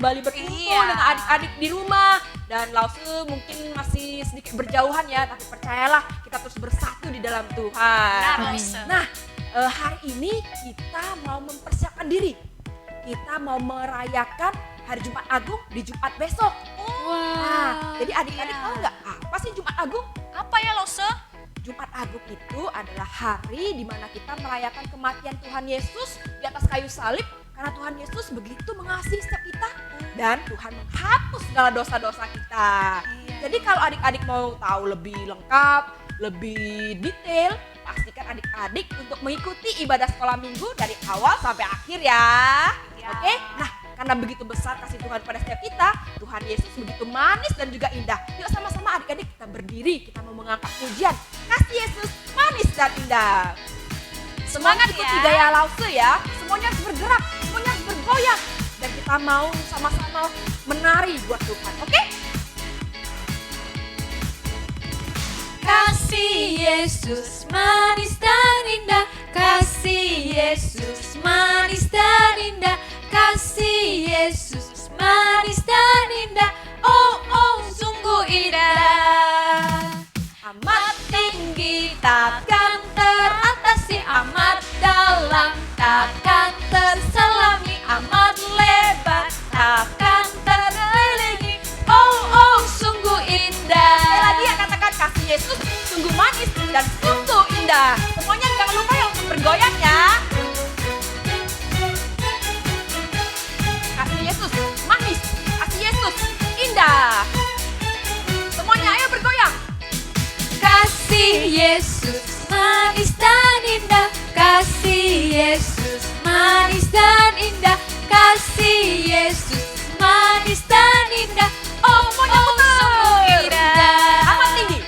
kembali berkumpul dengan adik-adik di rumah. Dan Lause mungkin masih sedikit berjauhan ya, tapi percayalah kita terus bersatu di dalam Tuhan. Nah, hari ini kita mau mempersiapkan diri. Kita mau merayakan hari Jumat Agung di Jumat besok. Nah, jadi adik-adik tahu nggak apa sih Jumat Agung? Apa ya Lause? Jumat Agung itu adalah hari di mana kita merayakan kematian Tuhan Yesus di atas kayu salib. Karena Tuhan Yesus begitu mengasihi setiap kita dan Tuhan menghapus segala dosa-dosa kita. Jadi kalau adik-adik mau tahu lebih lengkap, lebih detail, pastikan adik-adik untuk mengikuti ibadah sekolah minggu dari awal sampai akhir ya. Oke? Nah, karena begitu besar kasih Tuhan pada setiap kita, Tuhan Yesus begitu manis dan juga indah. Yuk sama-sama adik-adik kita berdiri, kita mau mengangkat pujian. Kasih Yesus manis dan indah. Semangat ikuti gaya Lause ya, semuanya harus bergerak, semuanya harus bergoyang. Dan kita mau sama-sama menari buat Tuhan, oke? Kasih Yesus manis dan indah, kasih Yesus manis dan indah, kasih Yesus manis dan indah, oh sungguh indah. Amat tinggi takkan teratasi, amat dalam takkan terselami, amat lebar takkan terelilingi, oh sungguh indah. Sekali lagi ya katakan kasih Yesus sungguh manis dan sungguh indah. Semuanya jangan lupa ya untuk bergoyang ya. Kasih Yesus manis, kasih Yesus indah. Semuanya ayo bergoyang. Kasih Yesus manis dan indah, kasih Yesus manis dan indah, kasih Yesus manis dan indah, oh sungguh indah. Amat tinggi,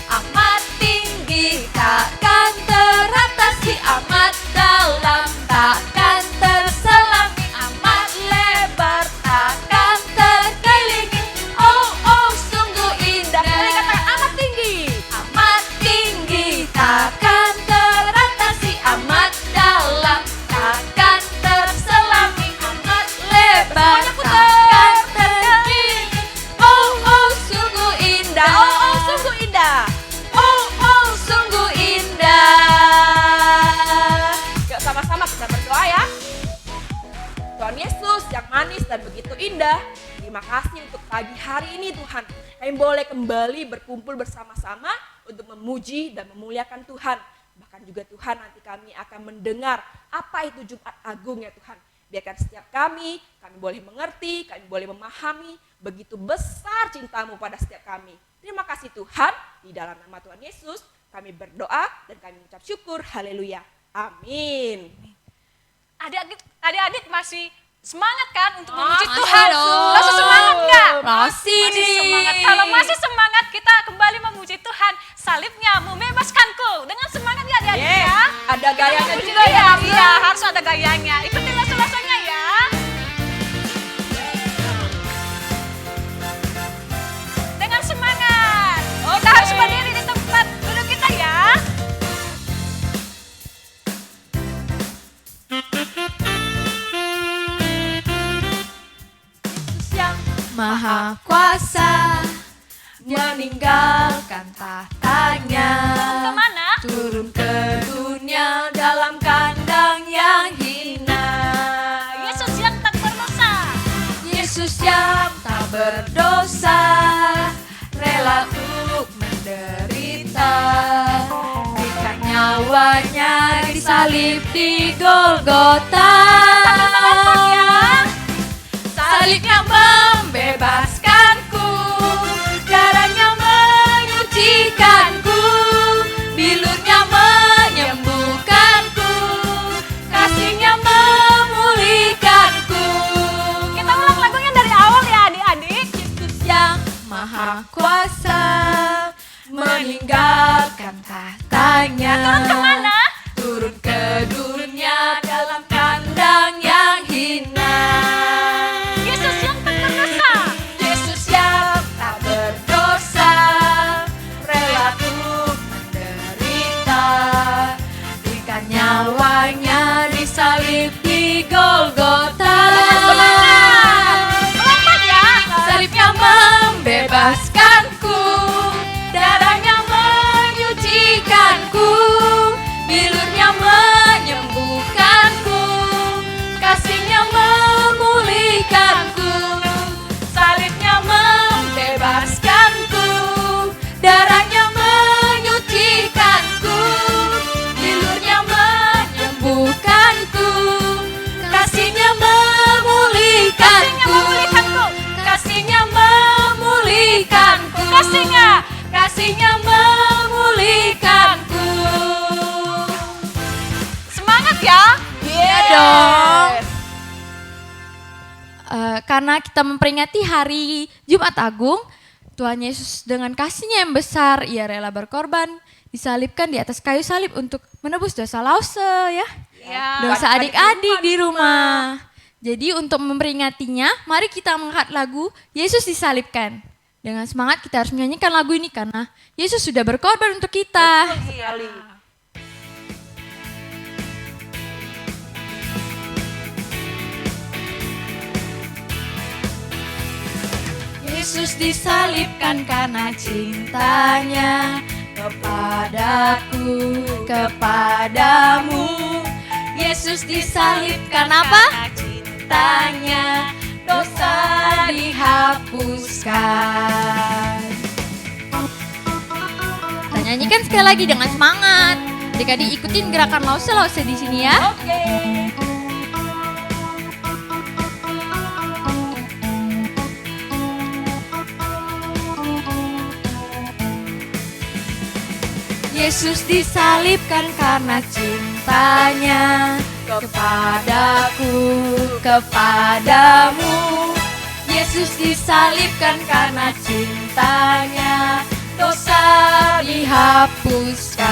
amat tinggi takkan teratasi, amat dalam takkan terselami, amat lebar takkan terkelilingi, oh sungguh indah. dari kata amat tinggi. Amat tinggi takkan teratasi, amat dalam takkan terselami, amat lebar takkan terkelilingi, oh sungguh indah, Oh sungguh indah. oh sungguh indah. Yuk sama-sama kita berdoa ya. Tuhan Yesus yang manis dan begitu indah, terima kasih untuk pagi hari ini Tuhan. Kami boleh kembali berkumpul bersama-sama untuk memuji dan memuliakan Tuhan. Bahkan juga Tuhan nanti kami akan mendengar apa itu Jumat Agung ya Tuhan. Biarkan setiap kami boleh mengerti, kami boleh memahami begitu besar cintamu pada setiap kami. Terima kasih Tuhan, di dalam nama Tuhan Yesus kami berdoa dan kami mengucap syukur, haleluya, amin. Adik-adik masih semangat kan untuk memuji masih Tuhan? dong. Masih semangat nggak? Masih nih. Semangat. Kalau masih semangat kita kembali memuji Tuhan. Salibnya membebaskanku. Dengan semangat ya adik-adik ya. Ada gayanya Memuji juga ya. Tuhan. Iya, harus ada gayanya. Ikuti langsung-langsungnya ya. Dengan semangat. Kita harus berdiri di tempat duduk kita ya. Maha kuasa meninggalkan tahtanya, Kemana? turun ke dunia dalam kandang yang hina. Yesus yang tak berdosa. Yesus yang tak berdosa, rela untuk menderita, berikan nyawanya disalib di Golgota. Salibnya membebaskanku, darahnya menyucikanku, bilurnya menyembuhkanku, kasihnya memulihkanku. Kita ulang lagunya dari awal ya adik-adik. Yesus yang maha kuasa meninggalkan tahtanya. Turun kemana? Turun ke dunia dalam kandang yang hina. Yesus yang tak berdosa. Yesus yang tak berdosa, rela untuk menderita, berikan nyawanya disalib di Golgota. Semangat. darahnya menyucikanku, bilurnya menyembuhkanku, kasihnya memulihkanku, kasihnya memulihkanku, kasihnya memulihkanku. Semangat ya. Iya dong. Karena kita memperingati hari Jumat Agung, Tuhan Yesus dengan kasihnya yang besar, ia rela berkorban, disalibkan di atas kayu salib untuk menebus dosa Lause ya. Dosa adik-adik di rumah. Jadi untuk memperingatinya, mari kita mengangkat lagu Yesus disalibkan. Dengan semangat kita harus menyanyikan lagu ini karena Yesus sudah berkorban untuk kita. Yesus disalibkan karena cintanya kepadaku, kepadamu. Yesus disalibkan apa? Cintanya, dosa dihapuskan. Kita nyanyikan sekali lagi dengan semangat. Adik-adik ikutin gerakan lause di sini ya. Yesus disalibkan karena cintanya kepadaku, kepadamu. Yesus disalibkan karena cintanya, dosa dihapuskan.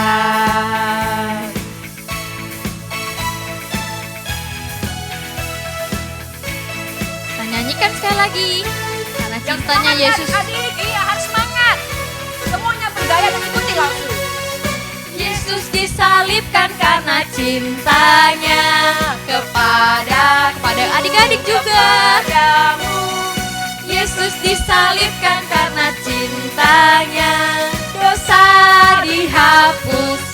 Kita nyanyikan sekali lagi karena cintanya Yesus. Adik, iya harus semangat. Semuanya berdaya dan ikuti langsung. Yesus disalibkan karena cintanya kepada adik-adik juga. Kepadamu. Yesus disalibkan karena cintanya, dosa dihapuskan.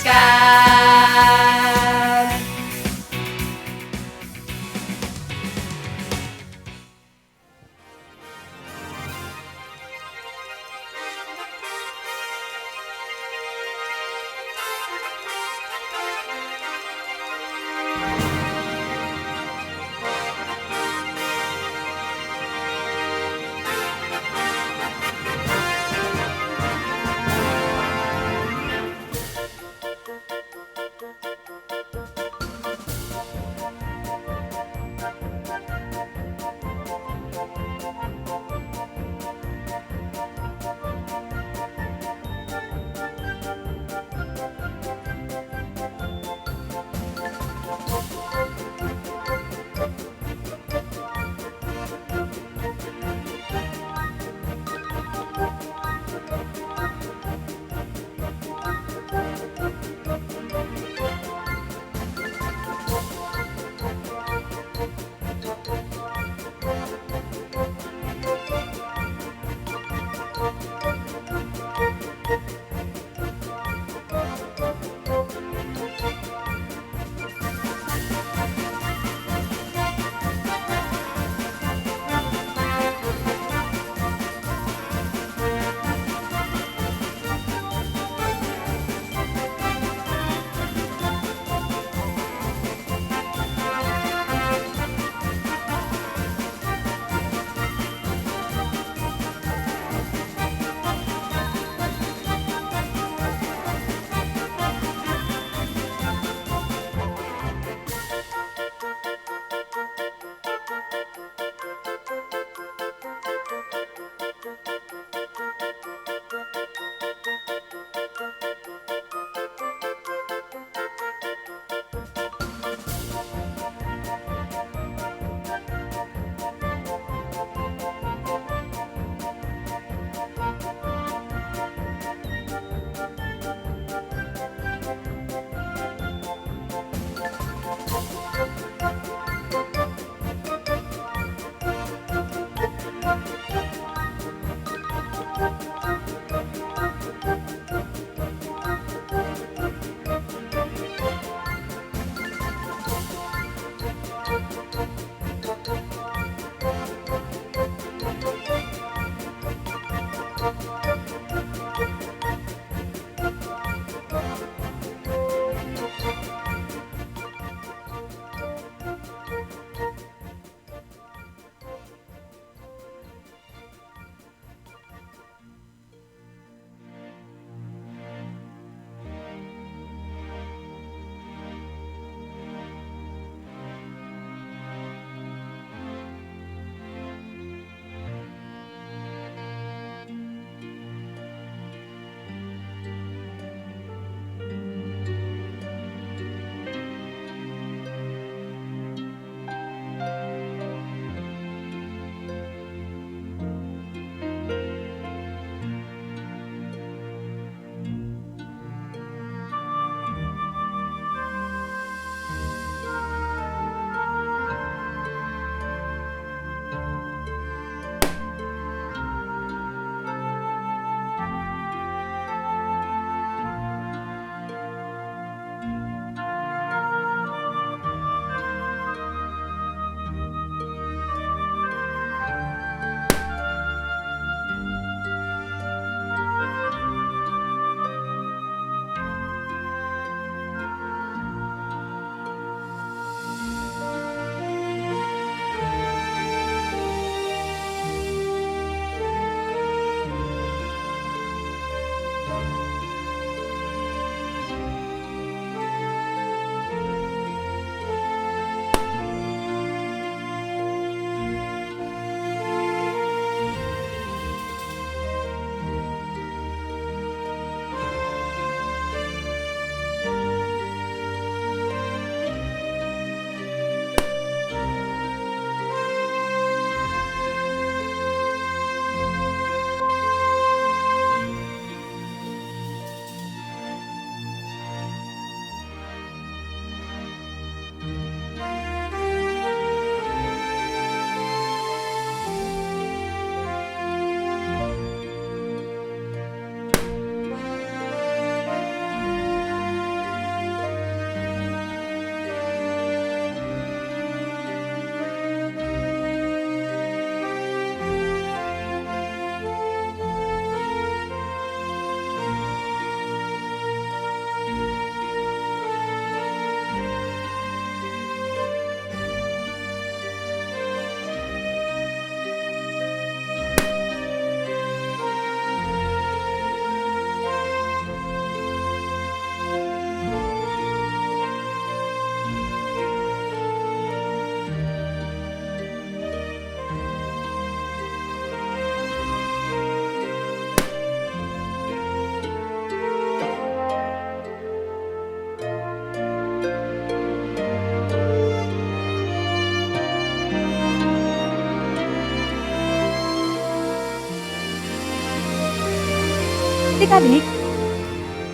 Adik-adik,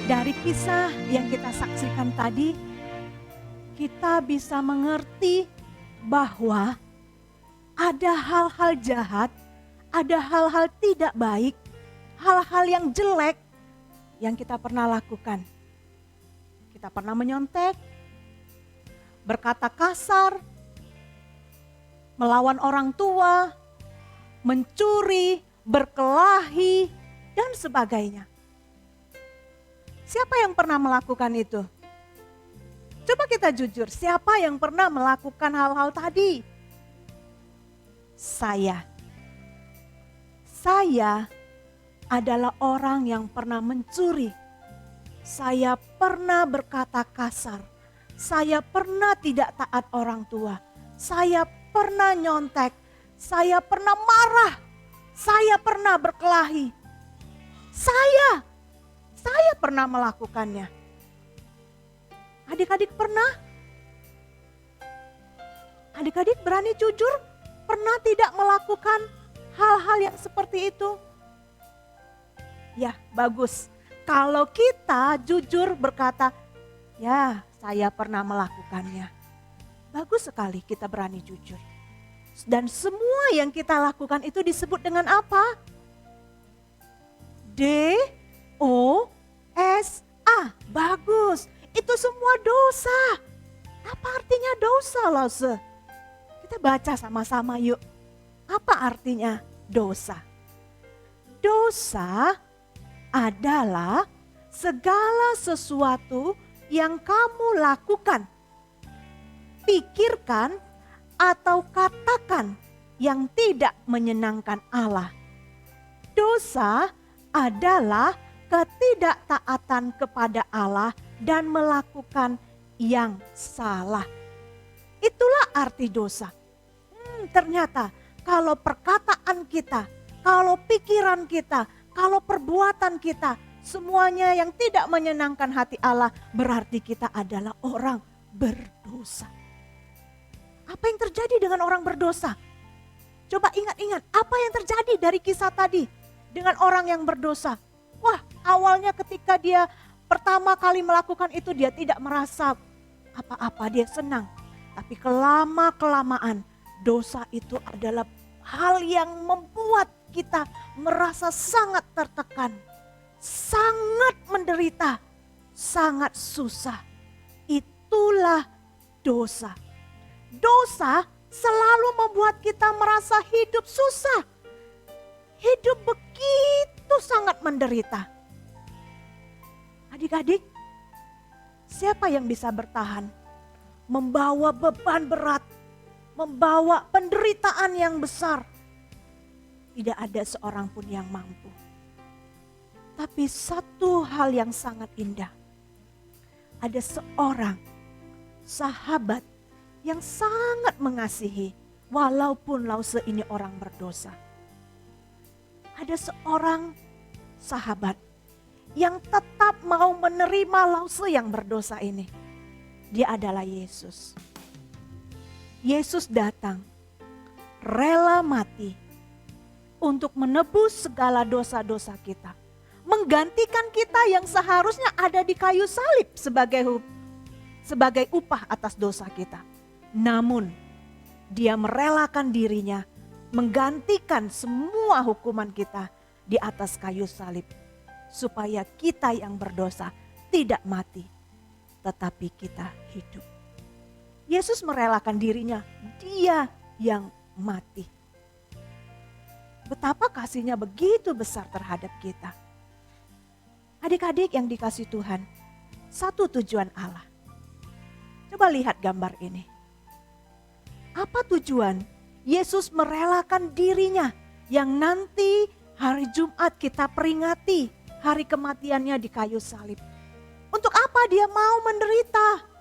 dari kisah yang kita saksikan tadi, kita bisa mengerti bahwa ada hal-hal jahat, ada hal-hal tidak baik, hal-hal yang jelek yang kita pernah lakukan. Kita pernah menyontek, berkata kasar, melawan orang tua, mencuri, berkelahi, dan sebagainya. Siapa yang pernah melakukan itu? Coba kita jujur, siapa yang pernah melakukan hal-hal tadi? Saya. Saya adalah orang yang pernah mencuri. Saya pernah berkata kasar. Saya pernah tidak taat orang tua. Saya pernah nyontek. Saya pernah marah. Saya pernah berkelahi. Saya pernah melakukannya. Adik-adik pernah? Adik-adik berani jujur pernah tidak melakukan hal-hal yang seperti itu? Ya, bagus. Kalau kita jujur berkata, ya saya pernah melakukannya. Bagus sekali kita berani jujur. Dan semua yang kita lakukan itu disebut dengan apa? D-O-S-A. Bagus. Itu semua dosa. Apa artinya dosa, Lause? Kita baca sama-sama yuk. Apa artinya dosa? Dosa adalah segala sesuatu yang kamu lakukan, pikirkan, atau katakan yang tidak menyenangkan Allah. Dosa adalah ketidaktaatan kepada Allah dan melakukan yang salah. Itulah arti dosa. Ternyata kalau perkataan kita, kalau pikiran kita, kalau perbuatan kita, semuanya yang tidak menyenangkan hati Allah, berarti kita adalah orang berdosa. Apa yang terjadi dengan orang berdosa? Coba ingat-ingat, apa yang terjadi dari kisah tadi dengan orang yang berdosa? Wah, awalnya ketika dia pertama kali melakukan itu dia tidak merasa apa-apa, dia senang. Tapi kelama-kelamaan dosa itu adalah hal yang membuat kita merasa sangat tertekan, sangat menderita, sangat susah. Itulah dosa. Dosa selalu membuat kita merasa hidup susah. Hidup begitu sangat menderita. Adik-adik, siapa yang bisa bertahan? Membawa beban berat, membawa penderitaan yang besar. Tidak ada seorang pun yang mampu. Tapi satu hal yang sangat indah. Ada seorang sahabat yang sangat mengasihi walaupun Lause ini orang berdosa. Ada seorang sahabat yang tetap mau menerima Lause yang berdosa ini. Dia adalah Yesus. Yesus datang, rela mati untuk menebus segala dosa-dosa kita. Menggantikan kita yang seharusnya ada di kayu salib sebagai upah atas dosa kita. Namun dia merelakan dirinya menggantikan semua hukuman kita di atas kayu salib. Supaya kita yang berdosa tidak mati, tetapi kita hidup. Yesus merelakan dirinya, dia yang mati. Betapa kasihnya begitu besar terhadap kita. Adik-adik yang dikasih Tuhan, satu tujuan Allah. Coba lihat gambar ini. Apa tujuan Yesus merelakan dirinya yang nanti hari Jumat kita peringati hari kematiannya di kayu salib. Untuk apa dia mau menderita?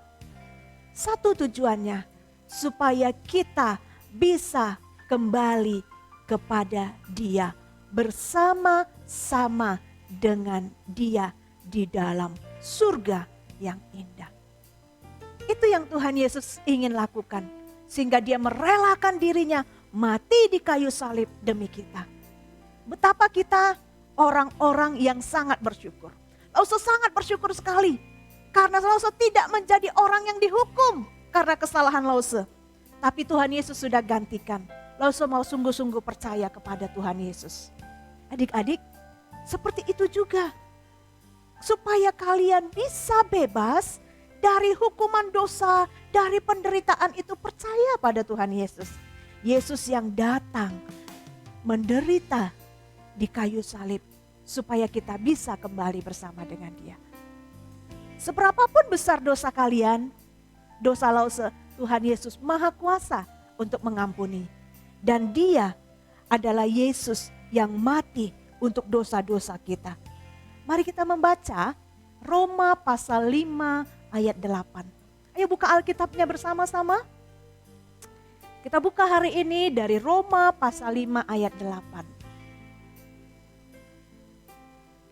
Satu tujuannya, supaya kita bisa kembali kepada Dia, bersama-sama dengan Dia di dalam surga yang indah. Itu yang Tuhan Yesus ingin lakukan, sehingga Dia merelakan dirinya mati di kayu salib demi kita. Betapa kita orang-orang yang sangat bersyukur. Lause sangat bersyukur sekali, karena Lause tidak menjadi orang yang dihukum karena kesalahan Lause. Tapi Tuhan Yesus sudah gantikan. Lause mau sungguh-sungguh percaya kepada Tuhan Yesus. Adik-adik, seperti itu juga. Supaya kalian bisa bebas dari hukuman dosa, dari penderitaan itu, percaya pada Tuhan Yesus. Yesus yang datang menderita di kayu salib supaya kita bisa kembali bersama dengan Dia. Seberapapun besar dosa kalian, dosa Lause, Tuhan Yesus Maha Kuasa untuk mengampuni. Dan Dia adalah Yesus yang mati untuk dosa-dosa kita. Mari kita membaca Roma pasal 5 ayat 8. Ayo buka Alkitabnya bersama-sama. Kita buka hari ini dari Roma pasal 5 ayat 8.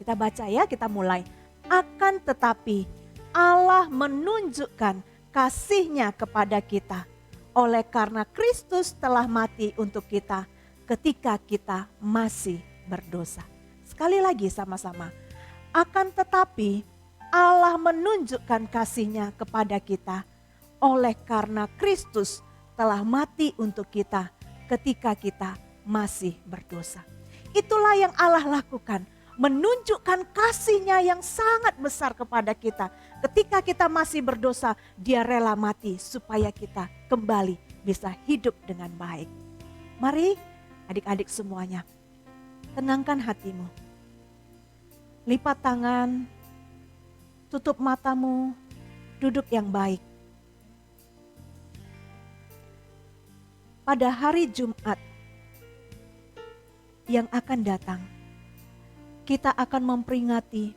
Kita baca ya, kita mulai. Akan tetapi Allah menunjukkan kasih-Nya kepada kita oleh karena Kristus telah mati untuk kita ketika kita masih berdosa. Sekali lagi sama-sama. Akan tetapi Allah menunjukkan kasih-Nya kepada kita oleh karena Kristus telah mati untuk kita ketika kita masih berdosa. Itulah yang Allah lakukan. Menunjukkan kasih-Nya yang sangat besar kepada kita. Ketika kita masih berdosa, Dia rela mati supaya kita kembali bisa hidup dengan baik. Mari adik-adik semuanya, tenangkan hatimu. Lipat tangan, tutup matamu, duduk yang baik. Pada hari Jumat yang akan datang, kita akan memperingati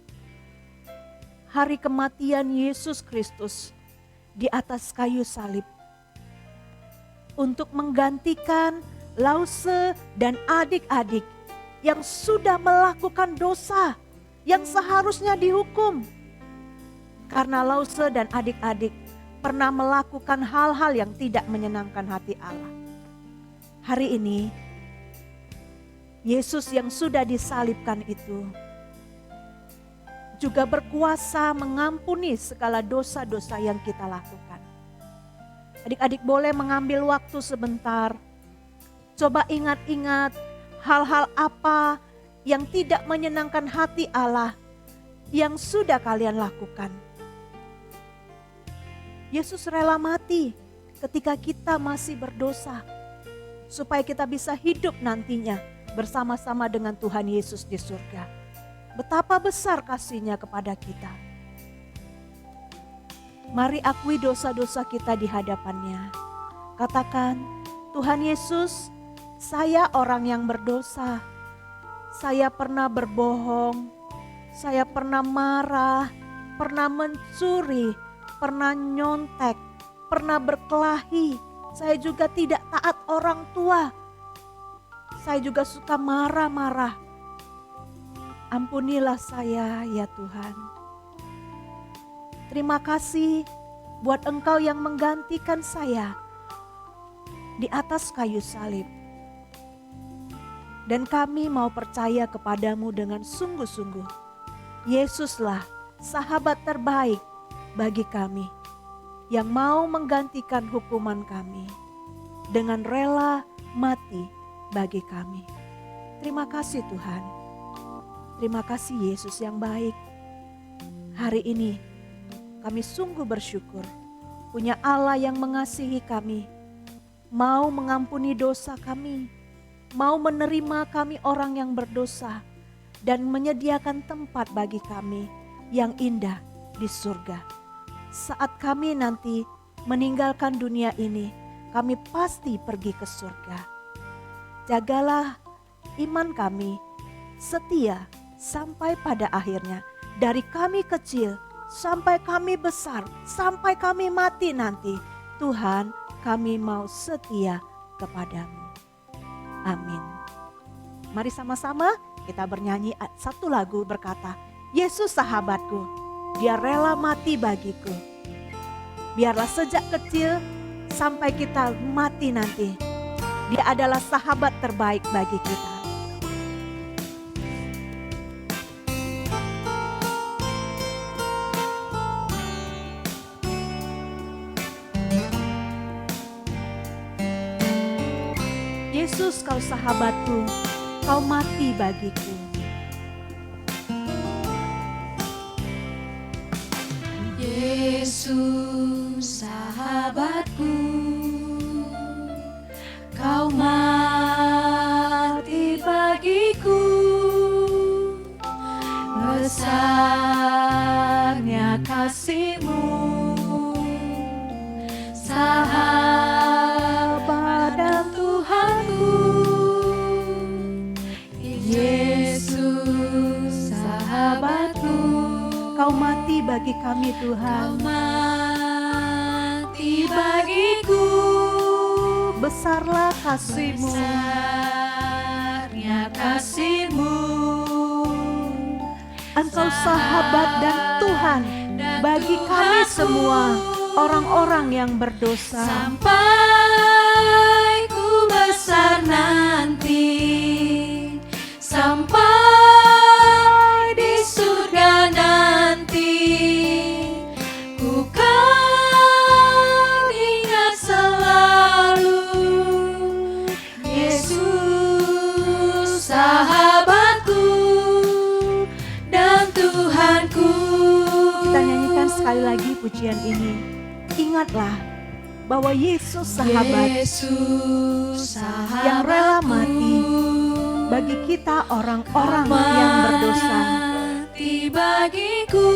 hari kematian Yesus Kristus di atas kayu salib untuk menggantikan Lause dan adik-adik yang sudah melakukan dosa yang seharusnya dihukum. Karena Lause dan adik-adik pernah melakukan hal-hal yang tidak menyenangkan hati Allah. Hari ini Yesus yang sudah disalibkan itu juga berkuasa mengampuni segala dosa-dosa yang kita lakukan. Adik-adik boleh mengambil waktu sebentar. Coba ingat-ingat hal-hal apa yang tidak menyenangkan hati Allah yang sudah kalian lakukan. Yesus rela mati ketika kita masih berdosa, supaya kita bisa hidup nantinya bersama-sama dengan Tuhan Yesus di surga. Betapa besar kasih-Nya kepada kita. Mari akui dosa-dosa kita di hadapan-Nya. Katakan, Tuhan Yesus, saya orang yang berdosa. Saya pernah berbohong, Saya pernah marah, pernah mencuri, pernah nyontek, pernah berkelahi. Saya juga tidak taat orang tua. Saya juga suka marah-marah. Ampunilah saya ya Tuhan. Terima kasih buat Engkau yang menggantikan saya di atas kayu salib. Dan kami mau percaya kepadamu dengan sungguh-sungguh. Yesuslah sahabat terbaik bagi kami yang mau menggantikan hukuman kami dengan rela mati bagi kami. Terima kasih Tuhan. Terima kasih Yesus yang baik. Hari ini kami sungguh bersyukur punya Allah yang mengasihi kami, mau mengampuni dosa kami, mau menerima kami orang yang berdosa, dan menyediakan tempat bagi kami yang indah di surga. Saat kami nanti meninggalkan dunia ini, kami pasti pergi ke surga. Jagalah iman kami setia sampai pada akhirnya. Dari kami kecil sampai kami besar, sampai kami mati nanti. Tuhan, kami mau setia kepadamu. Amin. Mari sama-sama kita bernyanyi satu lagu berkata, Yesus sahabatku, dia rela mati bagiku. Biarlah sejak kecil sampai kita mati nanti, dia adalah sahabat terbaik bagi kita. Yesus, kau sahabatku, kau mati bagiku. Yesus sahabatku, kau mati bagiku. Besarnya kasih-Mu, sahabat dan Tuhanku. Yesus sahabatku, Kau mati bagi kami Tuhan. Kau mati bagiku. Besarlah kasih-Mu, Besarnya kasih-Mu, Engkau sahabat dan Tuhan bagi kami semua orang-orang yang berdosa. sampai ku besar nanti, sampai di surga nanti, ku kan ingat selalu Yesus sahabatku dan Tuhanku. Kita nyanyikan sekali lagi pujian ini. Ingatlah bahwa Yesus sahabat Yesus yang rela sahabatku, mati bagi kita orang-orang yang berdosa. mati bagiku.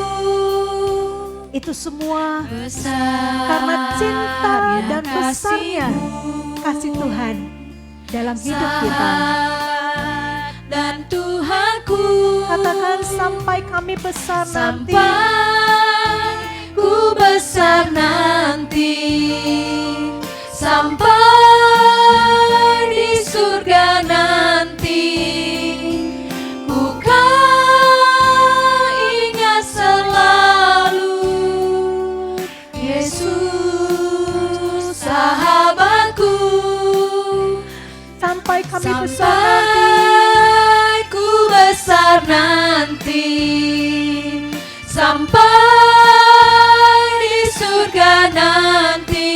Itu semua Besar karena cinta dan besarnya kasih-Mu, kasih Tuhan dalam hidup kita. sahabat dan Tuhanku. Katakan sampai kami besar nanti. Sampai ku besar nanti, sampai di surga nanti, ku kan ingat selalu Yesus sahabatku. Sampai kami besar nanti. Sampai ku besar nanti, sampai di surga nanti,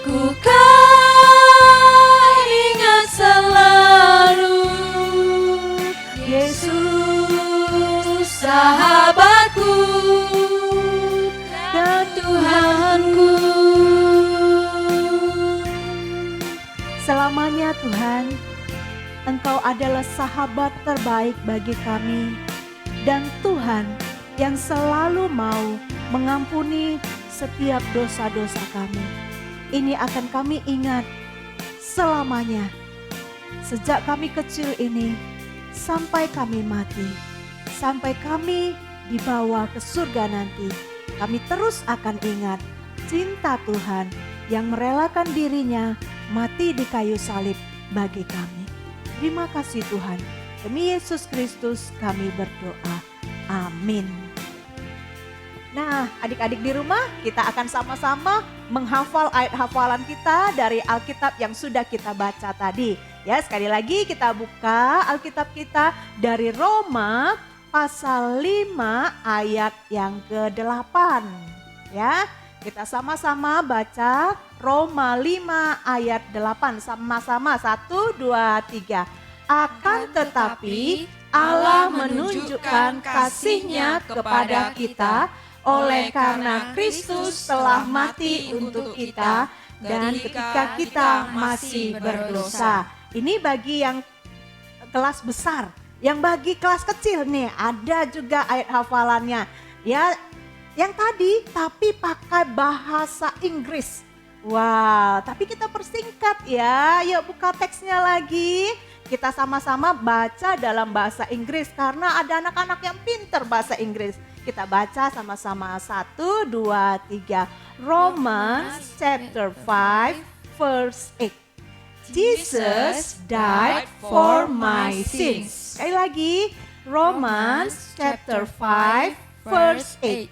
ku kan ingat selalu Yesus sahabatku dan Tuhanku. Selamanya Tuhan, Engkau adalah sahabat terbaik bagi kami dan Tuhan yang selalu mau mengampuni setiap dosa-dosa kami. Ini akan kami ingat selamanya. Sejak kami kecil ini sampai kami mati. sampai kami dibawa ke surga nanti, kami terus akan ingat cinta Tuhan yang merelakan dirinya mati di kayu salib bagi kami. Terima kasih Tuhan. Demi Yesus Kristus kami berdoa. Amin. Nah, adik-adik di rumah, kita akan sama-sama menghafal ayat hafalan kita dari Alkitab yang sudah kita baca tadi. Ya, sekali lagi kita buka Alkitab kita dari Roma pasal 5 ayat yang ke-8. Ya, kita sama-sama baca Roma 5 ayat 8 sama-sama 1 2 3. Akan tetapi Allah menunjukkan kasih-Nya kepada kita oleh karena Kristus telah mati untuk kita dan ketika kita masih berdosa. Ini bagi yang kelas besar, yang bagi kelas kecil nih ada juga ayat hafalannya. Ya, yang tadi tapi pakai bahasa Inggris. Wow, tapi kita persingkat ya. Yuk buka teksnya lagi. Kita sama-sama baca dalam bahasa Inggris karena ada anak-anak yang pintar bahasa Inggris. Kita baca sama-sama 1, 2, 3. Romans chapter 5 verse 8. Jesus died for my sins. Sekali lagi, Romans chapter 5 verse 8.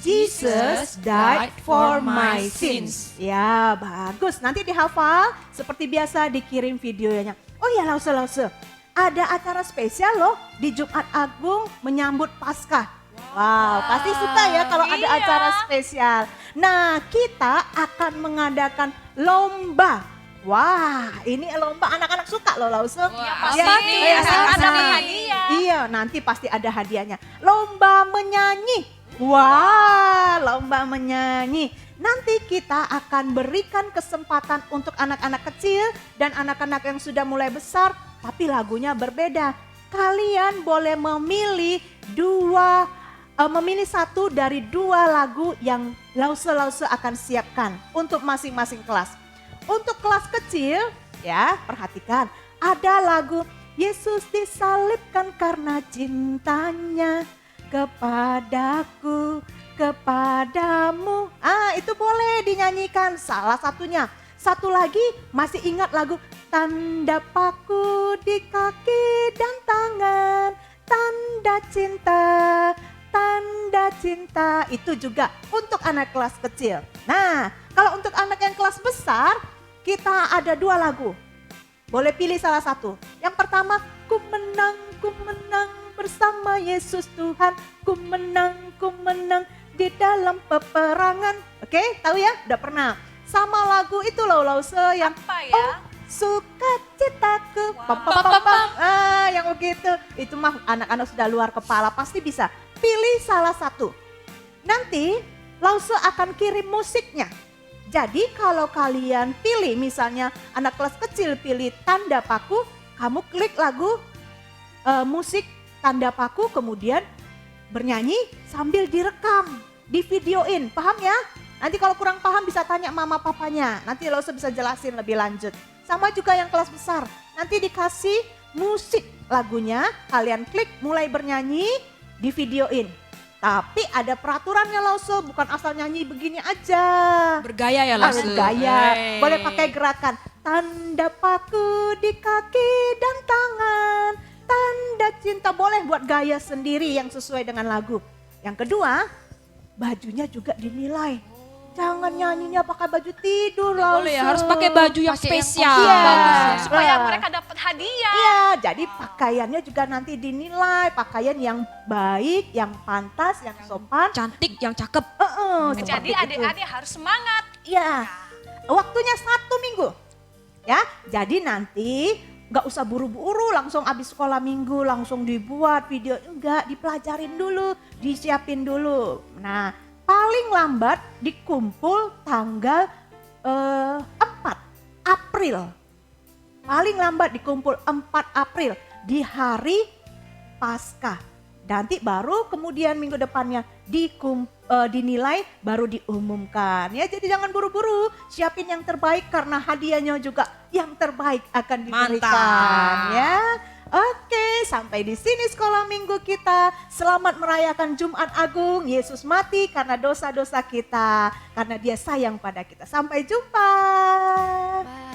Jesus died for my sins. Ya, bagus. Nanti dihafal seperti biasa dikirim videonya. Oh ya, Lause. Ada acara spesial loh di Jumat Agung menyambut Paskah. Wow, pasti suka ya kalau ada acara spesial. Nah, kita akan mengadakan lomba. Wah, ini lomba anak-anak suka loh, Lause. Pasti Ya, nih, iya, ada nah, hadiah. Iya, nanti pasti ada hadiahnya. Lomba menyanyi. Wah, lomba menyanyi. Nanti kita akan berikan kesempatan untuk anak-anak kecil dan anak-anak yang sudah mulai besar, tapi lagunya berbeda. Kalian boleh memilih satu dari 2 lagu yang Lause akan siapkan untuk masing-masing kelas. Untuk kelas kecil, ya perhatikan, ada lagu Yesus disalibkan karena cintanya kepadaku, kepadamu. Itu boleh dinyanyikan salah satunya. Satu lagi masih ingat lagu tanda paku di kaki dan tangan, tanda cinta, tanda cinta. Itu juga untuk anak kelas kecil. Nah, kalau untuk anak yang kelas besar, kita ada 2 lagu. Boleh pilih salah satu. Yang pertama, ku menang bersama Yesus Tuhan. Ku menang di dalam peperangan. Oke, tahu ya? Udah pernah. Sama lagu itu loh, Lause yang Apa ya? sukacitaku. Yang begitu. Itu mah anak-anak sudah luar kepala, pasti bisa. Pilih salah satu. Nanti Lause akan kirim musiknya. Jadi kalau kalian pilih misalnya anak kelas kecil pilih tanda paku, kamu klik lagu musik tanda paku kemudian bernyanyi sambil direkam, divideoin, paham ya? Nanti kalau kurang paham bisa tanya mama papanya, nanti Lause bisa jelasin lebih lanjut. Sama juga yang kelas besar, nanti dikasih musik lagunya, kalian klik mulai bernyanyi, divideoin. Tapi ada peraturannya Lause, bukan asal nyanyi begini aja. Bergaya ya Lause. Bergaya, boleh pakai gerakan. Tanda paku di kaki dan tangan, tanda cinta, boleh buat gaya sendiri yang sesuai dengan lagu. Yang kedua, bajunya juga dinilai. Jangan nyanyinya pakai baju tidur Lause. Boleh ya, harus pakai baju yang Pakai yang spesial. Iya. Supaya Nah. mereka dapat hadiah. Iya, jadi pakaiannya juga nanti dinilai, pakaian yang baik, yang pantas, yang sopan. Cantik, yang cakep. Jadi Seperti itu. adik-adik harus semangat. Iya, waktunya 1 minggu. Ya, jadi nanti nggak usah buru-buru langsung habis sekolah minggu langsung dibuat video. Enggak, dipelajarin dulu, disiapin dulu. Nah, paling lambat dikumpul tanggal 4 April. Paling lambat dikumpul 4 April di hari Paskah. Nanti baru kemudian minggu depannya dinilai baru diumumkan. Ya, jadi jangan buru-buru, siapin yang terbaik karena hadiahnya juga yang terbaik akan diberikan. Mantap. Ya. Oke, sampai di sini sekolah minggu kita. Selamat merayakan Jumat Agung. Yesus mati karena dosa-dosa kita, karena Dia sayang pada kita. Sampai jumpa. Bye.